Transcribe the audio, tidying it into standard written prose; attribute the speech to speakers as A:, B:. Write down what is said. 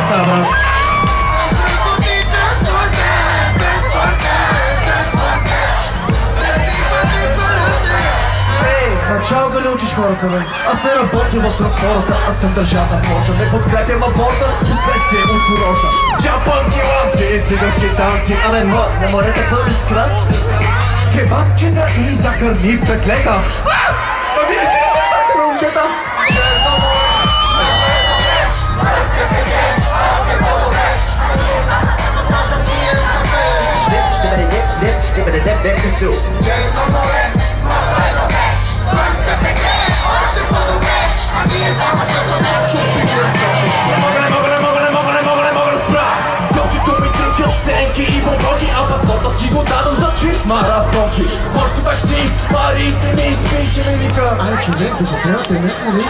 A: брат. Чао, да не учиш хората, бе. Аз не работя в транспорта, аз съм държавна порта. Не подкрепям аборта, последствие от курорта. Джапанки ламци, цигански танци, але не морете първи скрат. Кебабчета и захарни петлета. А вие си не държате, бе, момчета. Черно море, сърце пече, аз е по-добре. Ще бъде деп. Черно море, сърце пече, още по-добре. А вие двамата са чупите. Не мога да спра. Дзълчето ми тръгят сенки и бомбоки, а паспорта си го дадам за чип маратонки. Морско такси, пари, ми изпи, че ми вика. Ай, човек, да потребате ме, нали?